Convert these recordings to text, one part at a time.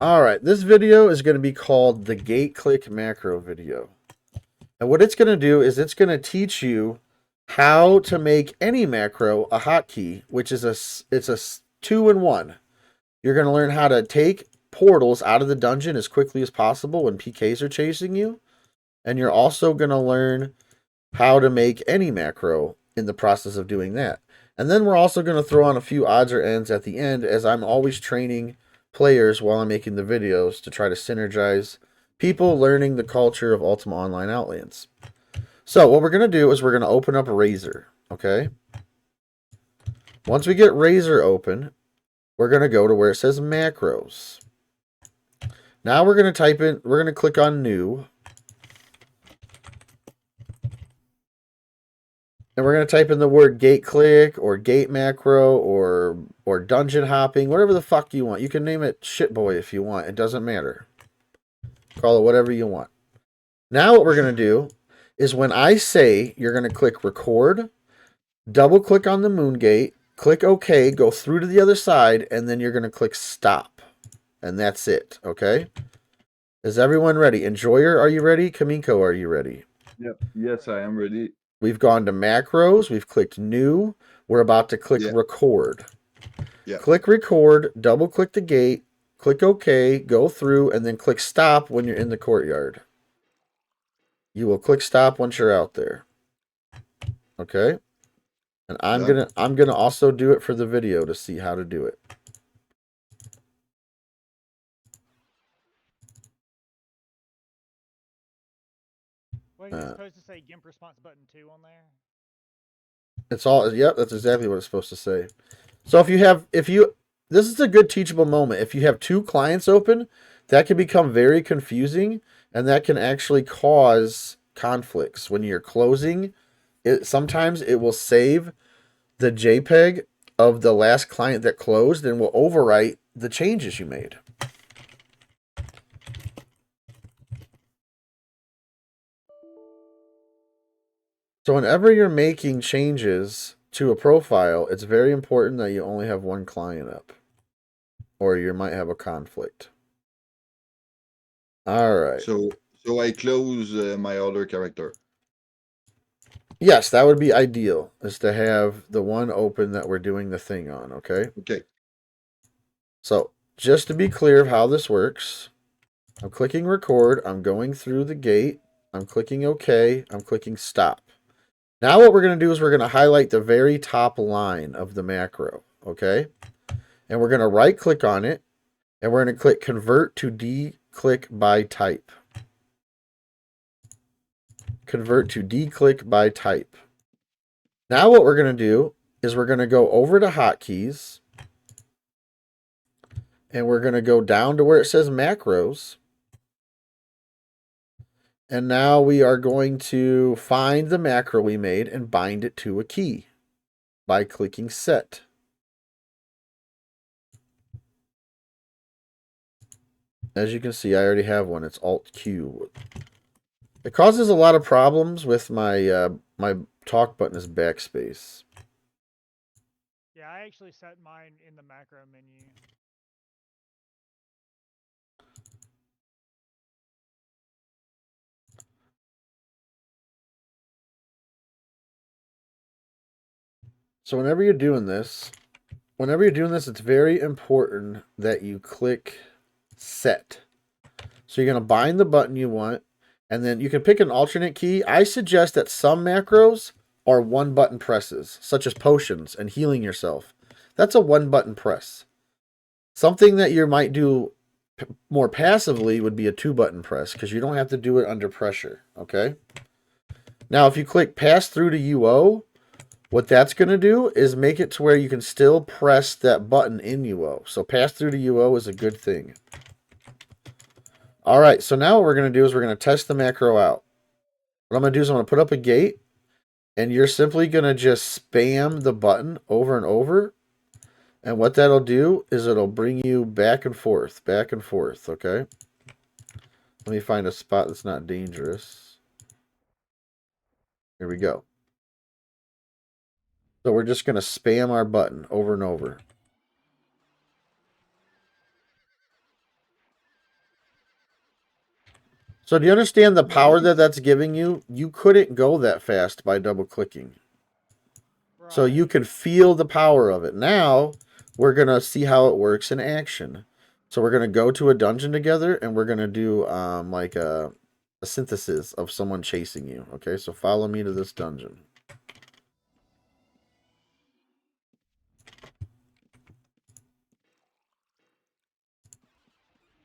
All right, this video is going to be called the gate click macro video. And what it's going to do is it's going to teach you how to make any macro a hotkey, which is it's a 2-in-1. You're going to learn how to take portals out of the dungeon as quickly as possible when PKs are chasing you. And you're also going to learn how to make any macro in the process of doing that. And then we're also going to throw on a few odds or ends at the end, as I'm always training players while I'm making the videos to try to synergize people learning the culture of Ultima Online Outlands. So what we're going to do is we're going to open up Razor, okay? Once we get Razor open, we're going to go to where it says macros. Now we're going to click on new. And we're going to type in the word gate click or gate macro or dungeon hopping, whatever the fuck you want. You can name it shitboy if you want. It doesn't matter. Call it whatever you want. Now what we're going to do is when I say, you're going to click record, double click on the moon gate, click OK, go through to the other side, and then you're going to click stop. And that's it, okay? Is everyone ready? Enjoyer, are you ready? Kamiko, are you ready? Yep. Yes, I am ready. We've gone to macros. We've clicked new. We're about to click Yeah. record. Yeah. Click record, double click the gate, click OK, go through, and then click stop when you're in the courtyard. You will click stop once you're out there. Okay? And I'm gonna also do it for the video to see how to do it. Wait, is it supposed to say GIMP response button 2 on there? It's all, yep, that's exactly what it's supposed to say. So this is a good teachable moment. If you have two clients open, that can become very confusing, and that can actually cause conflicts when you're closing. Sometimes it will save the JPEG of the last client that closed and will overwrite the changes you made. So whenever you're making changes to a profile, it's very important that you only have one client up, or you might have a conflict. All right. So I close my other character. Yes, that would be ideal, is to have the one open that we're doing the thing on, okay? Okay. So just to be clear of how this works, I'm clicking record, I'm going through the gate, I'm clicking OK, I'm clicking stop. Now what we're going to do is we're going to highlight the very top line of the macro, okay? And we're going to right click on it, and we're going to click convert to declick by type. Convert to declick by type. Now what we're going to do is we're going to go over to hotkeys, and we're going to go down to where it says macros. And now we are going to find the macro we made and bind it to a key by clicking set. As you can see, I already have one. It's Alt Q. It causes a lot of problems with my my talk button is backspace. Yeah, I actually set mine in the macro menu. So whenever you're doing this, it's very important that you click set. So you're going to bind the button you want, and then you can pick an alternate key. I suggest that some macros are one button presses, such as potions and healing yourself. That's a one button press. Something that you might do more passively would be a 2-button press, because you don't have to do it under pressure, okay? Now, if you click pass through to UO, what that's going to do is make it to where you can still press that button in UO. So pass through to UO is a good thing. All right, so now what we're going to do is we're going to test the macro out. What I'm going to do is I'm going to put up a gate, and you're simply going to just spam the button over and over. And what that'll do is it'll bring you back and forth, okay? Let me find a spot that's not dangerous. Here we go. So we're just going to spam our button over and over. So do you understand the power that that's giving you? You couldn't go that fast by double clicking. So you Right. can feel the power of it. Now we're going to see how it works in action. So we're going to go to a dungeon together and we're going to do like a synthesis of someone chasing you. Okay, so follow me to this dungeon.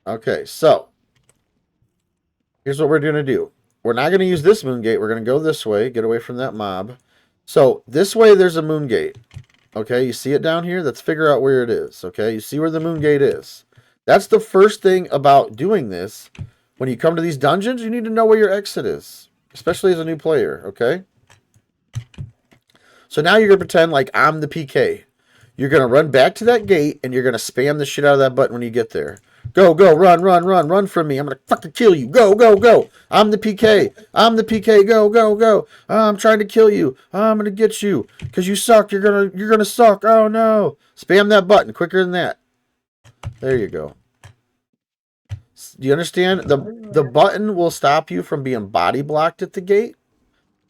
Okay, so here's what we're going to do. We're not going to use this moon gate. We're going to go this way, get away from that mob. So this way there's a moon gate. Okay, you see it down here? Let's figure out where it is. Okay, you see where the moon gate is. That's the first thing about doing this. When you come to these dungeons, you need to know where your exit is, especially as a new player. Okay, so now you're going to pretend like I'm the PK. You're going to run back to that gate and you're going to spam the shit out of that button when you get there. Go, go, run, run, run, run from me. I'm going to fucking kill you. Go, go, go. I'm the PK. I'm the PK. Go, go, go. I'm trying to kill you. I'm going to get you because you suck. You're going to suck. Oh no. Spam that button quicker than that. There you go. Do you understand? The button will stop you from being body blocked at the gate,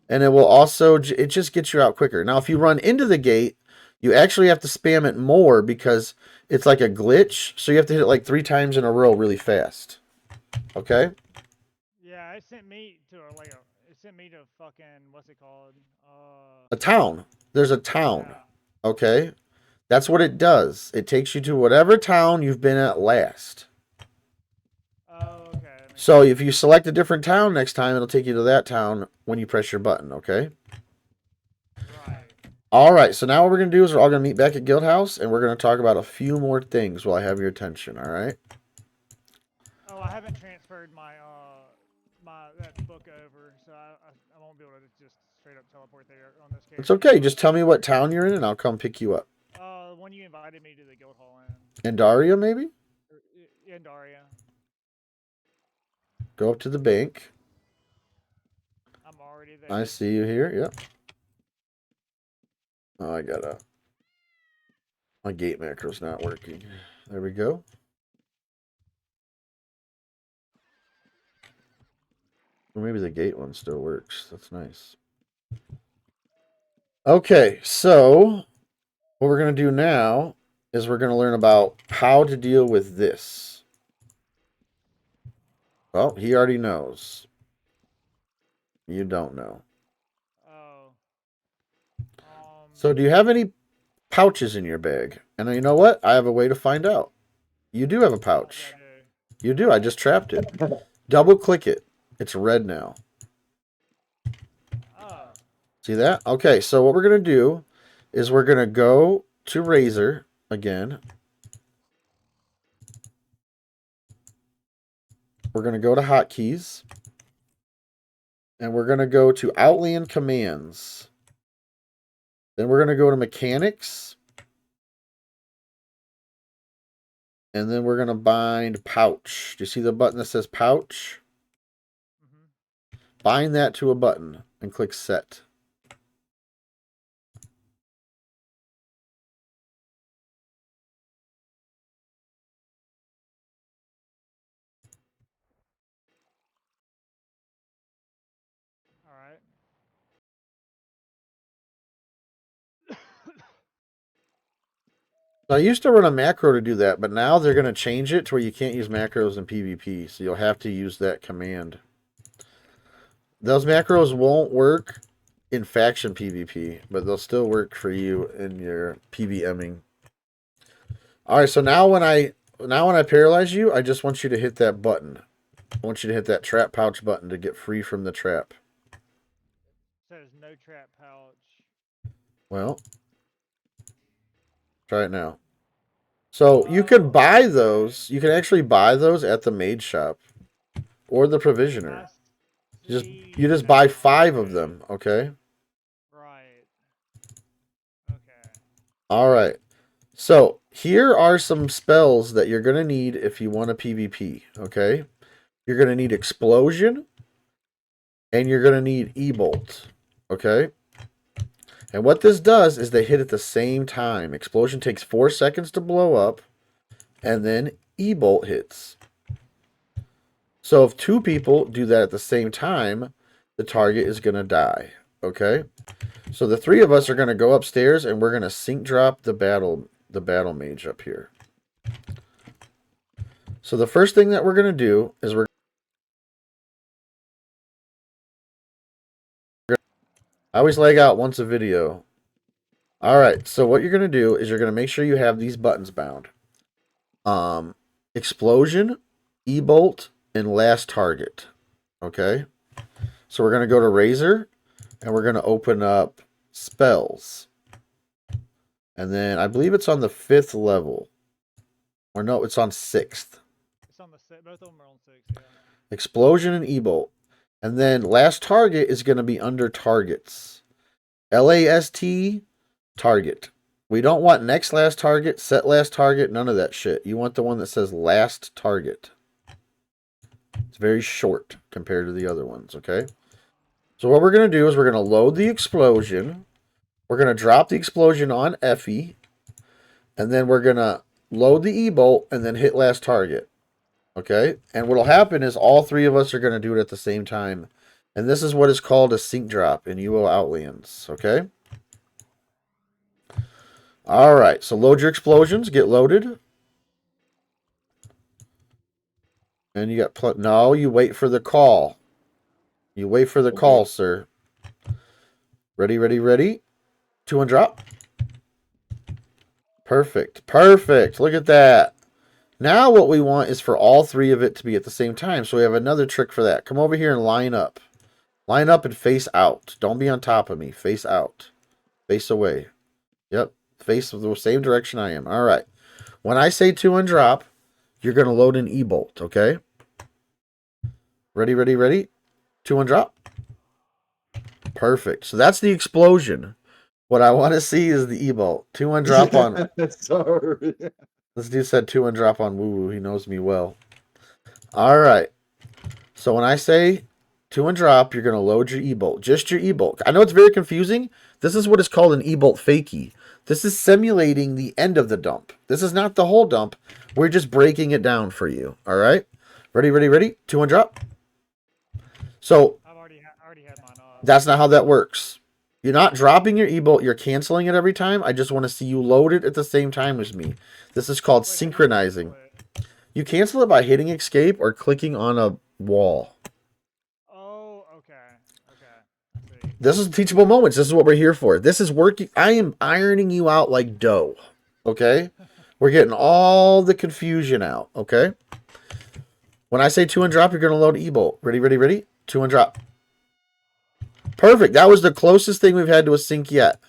and it will also it just gets you out quicker. Now, if you run into the gate, you actually have to spam it more because it's like a glitch. So you have to hit it like 3 times in a row really fast. Okay? Yeah, it sent me to it sent me to fucking what's it called? A town. There's a town. Yeah. Okay? That's what it does. It takes you to whatever town you've been at last. Oh, okay. that makes So sense. if you select a different town next time, it'll take you to that town when you press your button, okay? Right. All right, so now what we're going to do is we're all going to meet back at Guild House, and we're going to talk about a few more things while I have your attention, all right? Oh, I haven't transferred my that book over, so I won't be able to just straight up teleport there on this character. It's okay. Just tell me what town you're in, and I'll come pick you up. When you invited me to the guild hall in Andaria, maybe? in Daria, Go up to the bank. I'm already there. I see you here. Yep. Oh, I got my gate macro's not working. There we go. Or maybe the gate one still works. That's nice. Okay, so what we're going to do now is we're going to learn about how to deal with this. Well, he already knows. You don't know. Oh. So do you have any pouches in your bag? And you know what? I have a way to find out. You do have a pouch. You do. I just trapped it. Double click it. It's red now. Oh. See that? Okay, so what we're going to do is we're going to go to Razor again. We're going to go to Hotkeys. And we're going to go to Outland Commands. Then we're going to go to Mechanics. And then we're going to bind Pouch. Do you see the button that says Pouch? Mm-hmm. Bind that to a button and click Set. All right. So I used to run a macro to do that, but now they're going to change it to where you can't use macros in PvP, so you'll have to use that command. Those macros won't work in faction PvP, but they'll still work for you in your PvMing. All right, so now when I paralyze you, I just want you to hit that button. I want you to hit that trap pouch button to get free from the trap. Says no trap pouch. Well, try it now. So you can buy those. You can actually buy those at the maid shop or the provisioner. You just buy 5 of them, okay? Right. Okay. All right. So here are some spells that you're going to need if you want a PvP, okay? You're going to need Explosion, and you're going to need E-Bolt, okay? And what this does is they hit at the same time. Explosion takes 4 seconds to blow up, and then E-Bolt hits. So if 2 people do that at the same time, the target is going to die. Okay? So the 3 of us are going to go upstairs and we're going to sync drop the battle mage up here. So the first thing that we're going to do is I always lag out once a video. Alright, so what you're going to do is you're going to make sure you have these buttons bound. Explosion, E-bolt, and last target. Okay? So we're going to go to Razor, and we're going to open up spells. And then I believe it's on the 5th level. Or no, it's on 6th. It's on the set. Both of them are on 6. Yeah. Explosion and E-bolt. And then last target is going to be under targets. LAST, target. We don't want next last target, set last target, none of that shit. You want the one that says last target. It's very short compared to the other ones, okay? So what we're going to do is we're going to load the explosion. We're going to drop the explosion on Effie. And then we're going to load the E-bolt and then hit last target. Okay? And what will happen is all 3 of us are going to do it at the same time. And this is what is called a sync drop in UO Outlands. Okay? Alright, so load your explosions. Get loaded. And you got... No, you wait for the call. You wait for the call, sir. Ready, ready, ready. 2 and drop. Perfect. Perfect. Look at that. Now what we want is for all 3 of it to be at the same time. So we have another trick for that. Come over here and line up. Line up and face out. Don't be on top of me. Face out. Face away. Yep. Face the same direction I am. All right. When I say 2 and drop, you're going to load an E-bolt, okay? Ready, ready, ready. 2 and drop. Perfect. So that's the explosion. What I want to see is the E-bolt. 2 and drop on... Sorry. This dude said 2 and drop on Woo Woo. He knows me well. All right. So when I say 2 and drop, you're going to load your E-bolt. Just your E-bolt. I know it's very confusing. This is what is called an E-bolt fakie. This is simulating the end of the dump. This is not the whole dump. We're just breaking it down for you. All right? Ready, ready, ready? 2 and drop. So I've already had mine. That's not how that works. You're not dropping your E-bolt. You're canceling it every time. I just want to see you load it at the same time as me. This is called synchronizing. You cancel it by hitting escape or clicking on a wall. Oh, okay. Okay. I see. This is teachable moments. This is what we're here for. This is working. I am ironing you out like dough. Okay? We're getting all the confusion out. Okay? When I say 2 and drop, you're going to load E-bolt. Ready, ready, ready? 2 and drop. Perfect. That was the closest thing we've had to a sync yet.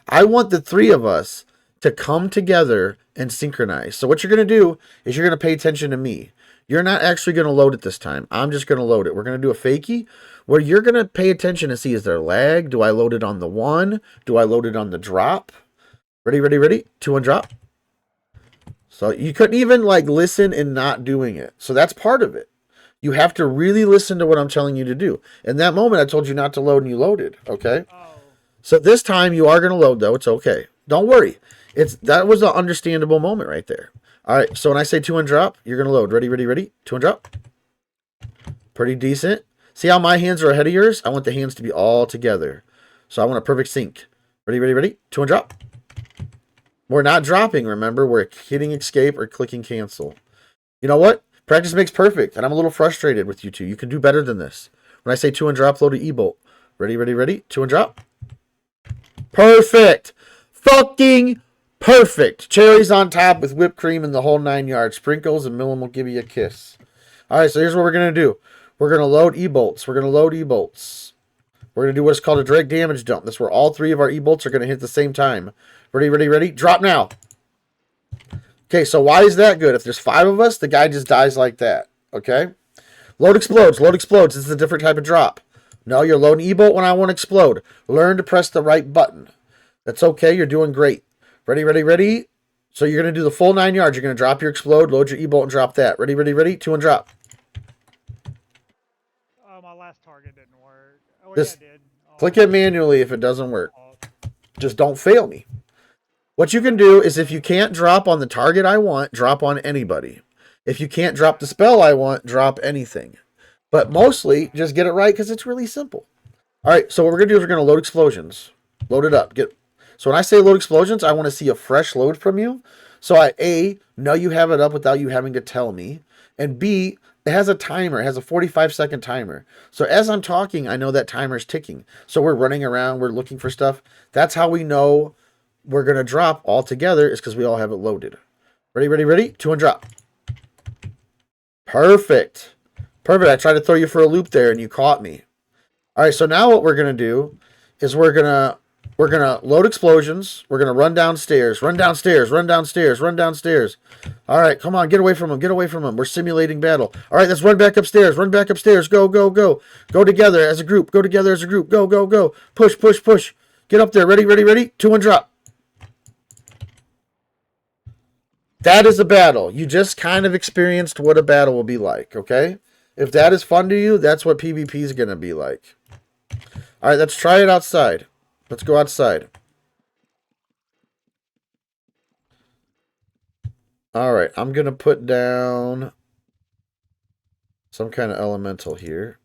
I want the 3 of us to come together and synchronize. So what you're going to do is you're going to pay attention to me. You're not actually going to load it this time. I'm just going to load it. We're going to do a fakie where you're going to pay attention and see, is there lag? Do I load it on the 1? Do I load it on the drop? Ready, ready, ready? 2 and drop. So you couldn't even like listen and not doing it. So that's part of it. You have to really listen to what I'm telling you to do. In that moment, I told you not to load and you loaded. Okay? Oh. So this time you are going to load though. It's okay. Don't worry. That was an understandable moment right there. All right. So when I say 2 and drop, you're going to load. Ready, ready, ready? 2 and drop. Pretty decent. See how my hands are ahead of yours? I want the hands to be all together. So I want a perfect sync. Ready, ready, ready? 2 and drop. We're not dropping, remember? We're hitting escape or clicking cancel. You know what? Practice makes perfect, and I'm a little frustrated with you two. You can do better than this. When I say 2 and drop, load an E-bolt. Ready, ready, ready? 2 and drop. Perfect. Fucking perfect. Cherries on top with whipped cream and the whole 9 yards. Sprinkles, and Millum will give you a kiss. All right, so here's what we're going to do. We're going to load E-bolts. We're going to load E-bolts. We're going to do what's called a direct damage dump. That's where all 3 of our E-bolts are going to hit at the same time. Ready, ready, ready? Drop now. Okay, so why is that good? If there's 5 of us, the guy just dies like that. Okay? Load explodes. Load explodes. This is a different type of drop. No, you're loading E-bolt when I want to explode. Learn to press the right button. That's okay. You're doing great. Ready, ready, ready? So you're going to do the full 9 yards. You're going to drop your explode, load your E-bolt, and drop that. Ready, ready, ready? 2 and drop. Oh, my last target didn't work. Oh, This- yeah, it did. Oh, Click it manually if it doesn't work. oh, Just don't fail me. What you can do is if you can't drop on the target I want, drop on anybody. If you can't drop the spell I want, drop anything. But mostly, just get it right because it's really simple. All right, so what we're going to do is we're going to load explosions. Load it up. So when I say load explosions, I want to see a fresh load from you. So I, A, know you have it up without you having to tell me. And B, it has a timer. It has a 45-second timer. So as I'm talking, I know that timer is ticking. So we're running around. We're looking for stuff. That's how we know we're going to drop all together is because we all have it loaded. Ready, ready, ready? 2 and drop. Perfect. Perfect. I tried to throw you for a loop there and you caught me. All right, so now what we're going to do is we're going to load explosions. We're going to run downstairs, run downstairs, run downstairs, run downstairs. All right, come on, get away from them, get away from them. We're simulating battle. All right, let's run back upstairs, run back upstairs. Go, go, go. Go together as a group. Go together as a group. Go, go, go. Push, push, push. Get up there. Ready, ready, ready. 2 and drop. That is a battle. You just kind of experienced what a battle will be like, okay? If that is fun to you, that's what PvP is going to be like. All right, let's try it outside. Let's go outside. All right, I'm going to put down some kind of elemental here.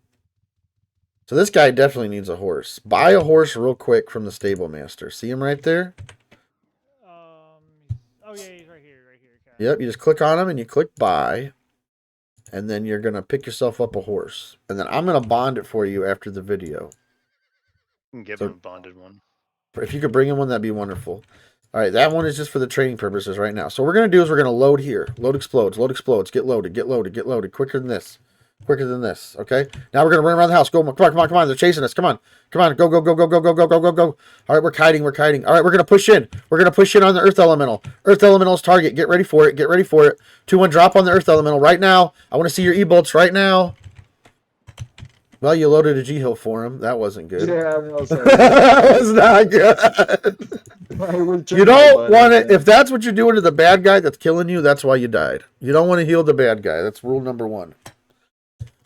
So this guy definitely needs a horse. Buy a horse real quick from the stable master. See him right there? Oh yeah, he's right here, Okay. Yep, you just click on him and you click buy. And then you're going to pick yourself up a horse. And then I'm going to bond it for you after the video. You can give him a bonded one. If you could bring in one, that'd be wonderful. All right, that one is just for the training purposes right now. So what we're going to do is we're going to load here. Load explodes, get loaded, get loaded, get loaded. Quicker than this. Quicker than this, okay? Now we're going to run around the house. Go, come on, come on, come on. They're chasing us. Come on. Come on, go, go, go, go, go, go, go, go, go, go. All right, we're kiting, we're kiting. All right, we're going to push in. We're going to push in on the Earth Elemental. Earth Elemental's target. Get ready for it, get ready for it. 2-1 drop on the Earth Elemental right now. I want to see your E-bolts right now. Well, you loaded a G-Hill for him. That wasn't good. Yeah, no, sorry. That was not good. You don't want to, if that's what you're doing to the bad guy that's killing you, that's why you died. You don't want to heal the bad guy. That's rule number 1.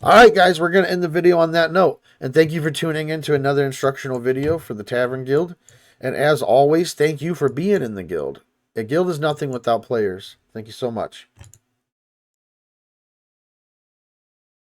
All right, guys, we're going to end the video on that note. And thank you for tuning in to another instructional video for the Tavern Guild. And as always, thank you for being in the guild. A guild is nothing without players. Thank you so much.